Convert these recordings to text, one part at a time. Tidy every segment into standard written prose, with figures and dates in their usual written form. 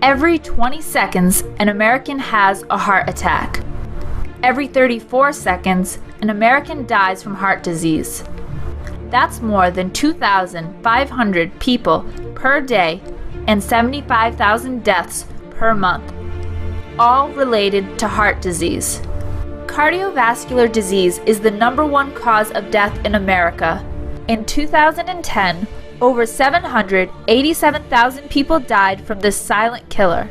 Every 20 seconds, an American has a heart attack. Every 34 seconds, an American dies from heart disease. That's more than 2,500 people per day and 75,000 deaths per month, all related to heart disease. Cardiovascular disease is the #1 cause of death in America. In 2010, over 787,000 people died from this silent killer.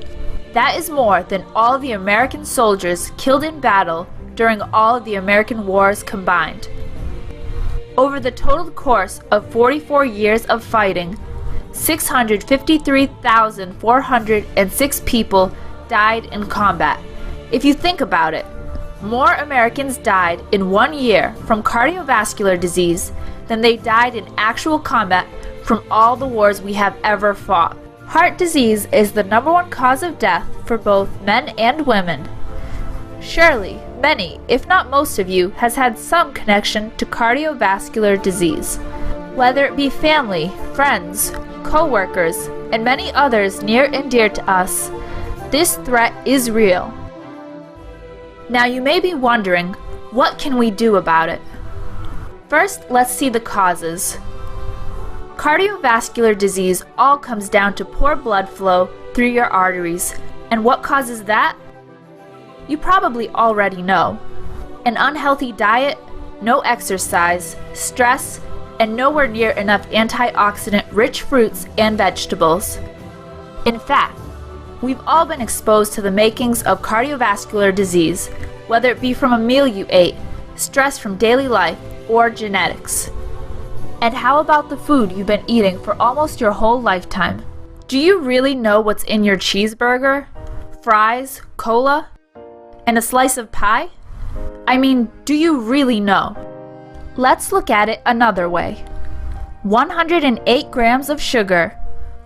That is more than all the American soldiers killed in battle during all of the American wars combined. Over the total course of 44 years of fighting, 653,406 people died in combat. If you think about it, more Americans died in 1 year from cardiovascular disease than they died in actual combat from all the wars we have ever fought. Heart disease is the #1 cause of death for both men and women. Surely, many, if not most of you, has had some connection to cardiovascular disease. Whether it be family, friends, co-workers, and many others near and dear to us, this threat is real. Now you may be wondering, what can we do about it? First, let's see the causes. Cardiovascular disease all comes down to poor blood flow through your arteries. And what causes that? You probably already know. An unhealthy diet, no exercise, stress, and nowhere near enough antioxidant-rich fruits and vegetables. In fact, we've all been exposed to the makings of cardiovascular disease, whether it be from a meal you ate, stress from daily life, or genetics. And how about the food you've been eating for almost your whole lifetime? Do you really know what's in your cheeseburger, fries, cola, and a slice of pie? I mean, do you really know? Let's look at it another way. 108 grams of sugar,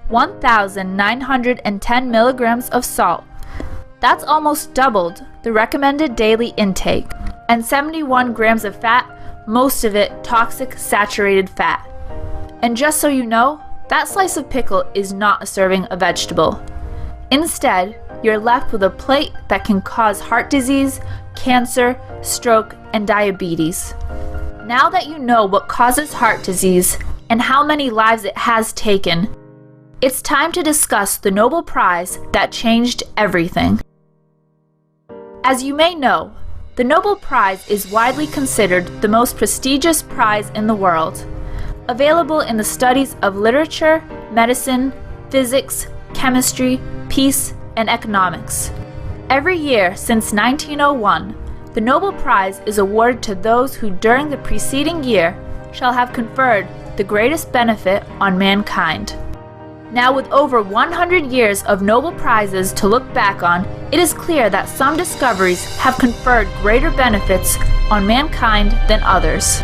1,910 milligrams of salt. That's almost doubled the recommended daily intake. And 71 grams of fat, most of it toxic saturated fat. And just so you know, that slice of pickle is not a serving of vegetable. Instead, you're left with a plate that can cause heart disease, cancer, stroke, and diabetes. Now that you know what causes heart disease and how many lives it has taken, it's time to discuss the Nobel Prize that changed everything. As you may know, the Nobel Prize is widely considered the most prestigious prize in the world, available in the studies of literature, medicine, physics, chemistry, peace, and economics. Every year since 1901, the Nobel Prize is awarded to those who during the preceding year shall have conferred the greatest benefit on mankind. Now, with over 100 years of Nobel Prizes to look back on, it is clear that some discoveries have conferred greater benefits on mankind than others.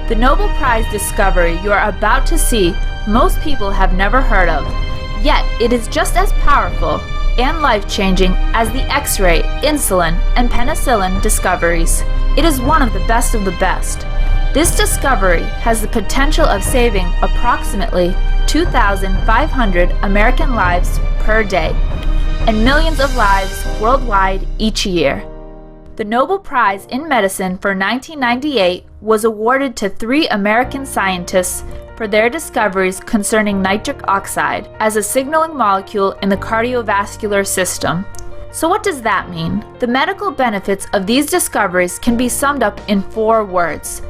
The Nobel Prize discovery you are about to see, most people have never heard of. Yet, it is just as powerful and life-changing as the X-ray, insulin, and penicillin discoveries. It is one of the best of the best. This discovery has the potential of saving approximately 2,500 American lives per day and millions of lives worldwide each year. The Nobel Prize in Medicine for 1998 was awarded to 3 American scientists for their discoveries concerning nitric oxide as a signaling molecule in the cardiovascular system. So what does that mean? The medical benefits of these discoveries can be summed up in 4 words.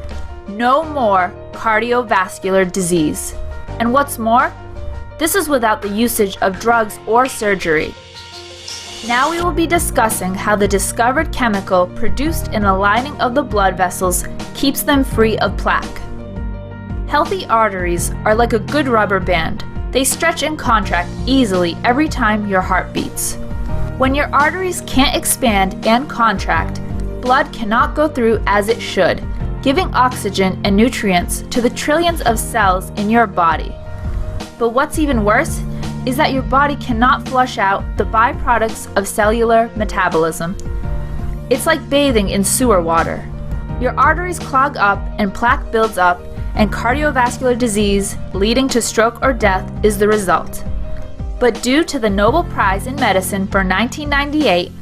No more cardiovascular disease. And what's more, this is without the usage of drugs or surgery. Now we will be discussing how the discovered chemical produced in the lining of the blood vessels keeps them free of plaque. Healthy arteries are like a good rubber band. They stretch and contract easily every time your heart beats. When your arteries can't expand and contract, blood cannot go through as it should, giving oxygen and nutrients to the trillions of cells in your body. But what's even worse is that your body cannot flush out the byproducts of cellular metabolism. It's like bathing in sewer water. Your arteries clog up and plaque builds up, and cardiovascular disease leading to stroke or death is the result. But due to the Nobel Prize in Medicine for 1998,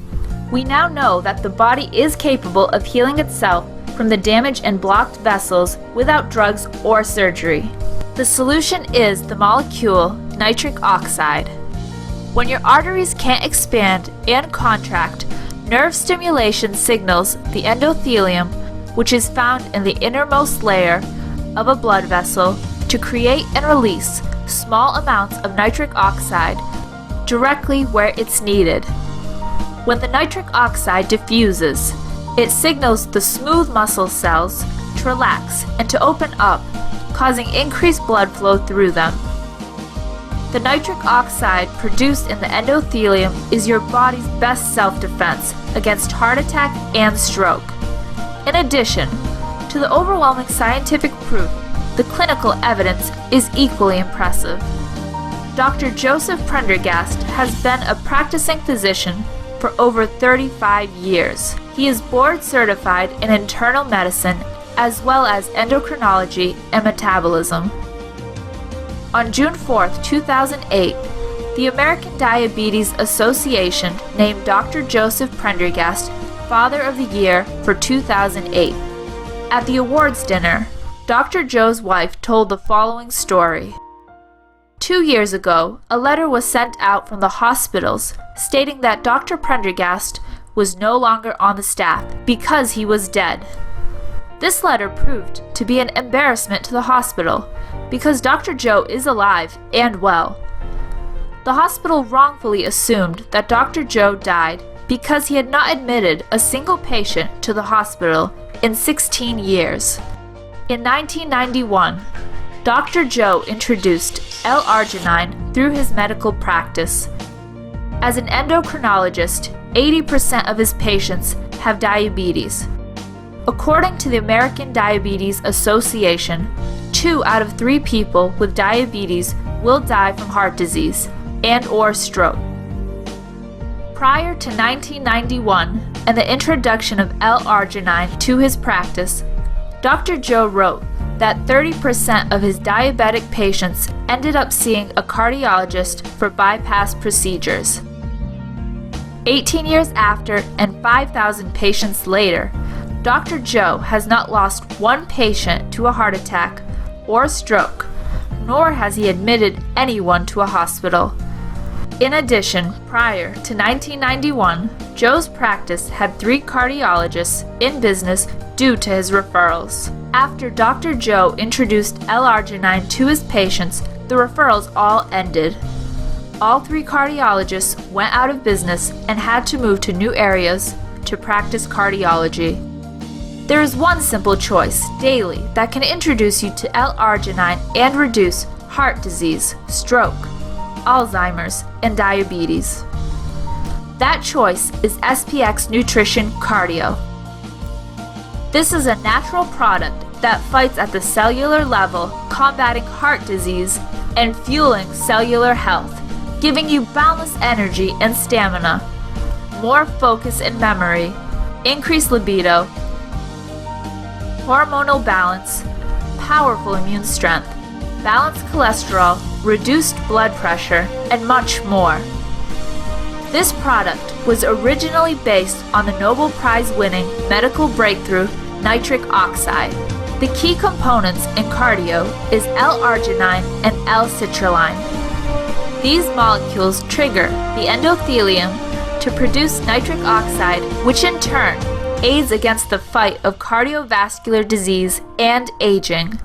we now know that the body is capable of healing itself from the damage and blocked vessels without drugs or surgery. The solution is the molecule nitric oxide. When your arteries can't expand and contract, nerve stimulation signals the endothelium, which is found in the innermost layer of a blood vessel, to create and release small amounts of nitric oxide directly where it's needed. When the nitric oxide diffuses, it signals the smooth muscle cells to relax and to open up, causing increased blood flow through them. The nitric oxide produced in the endothelium is your body's best self-defense against heart attack and stroke. In addition to the overwhelming scientific proof, the clinical evidence is equally impressive. Dr. Joseph Prendergast has been a practicing physician for over 35 years. He is board certified in internal medicine as well as endocrinology and metabolism. On June 4, 2008, the American Diabetes Association named Dr. Joseph Prendergast Father of the Year for 2008. At the awards dinner, Dr. Joe's wife told the following story. 2 years ago, a letter was sent out from the hospitals stating that Dr. Prendergast was no longer on the staff because he was dead. This letter proved to be an embarrassment to the hospital because Dr. Joe is alive and well. The hospital wrongfully assumed that Dr. Joe died because he had not admitted a single patient to the hospital in 16 years. In 1991, Dr. Joe introduced l-arginine through his medical practice. As an endocrinologist, 80% of his patients have diabetes. According to the American Diabetes Association, 2 out of 3 people with diabetes will die from heart disease and/or stroke. Prior to 1991 and the introduction of l-arginine to his practice, Dr. Joe wrote that 30% of his diabetic patients ended up seeing a cardiologist for bypass procedures. 18 years after and 5,000 patients later, Dr. Joe has not lost one patient to a heart attack or stroke, nor has he admitted anyone to a hospital. In addition, prior to 1991, Joe's practice had 3 cardiologists in business due to his referrals. After Dr. Joe introduced l-arginine to his patients, the referrals all ended. All 3 cardiologists went out of business and had to move to new areas to practice cardiology. There is one simple choice daily that can introduce you to l-arginine and reduce heart disease, stroke, Alzheimer's, and diabetes. That choice is SPX Nutrition Cardio. This is a natural product that fights at the cellular level, combating heart disease and fueling cellular health, giving you boundless energy and stamina, more focus and memory, increased libido, hormonal balance, powerful immune strength, balanced cholesterol, reduced blood pressure, and much more. This product was originally based on the Nobel Prize-winning medical breakthrough nitric oxide. The key components in cardio is l-arginine and l-citruline. These molecules trigger the endothelium to produce nitric oxide, which in turn aids against the fight of cardiovascular disease and aging.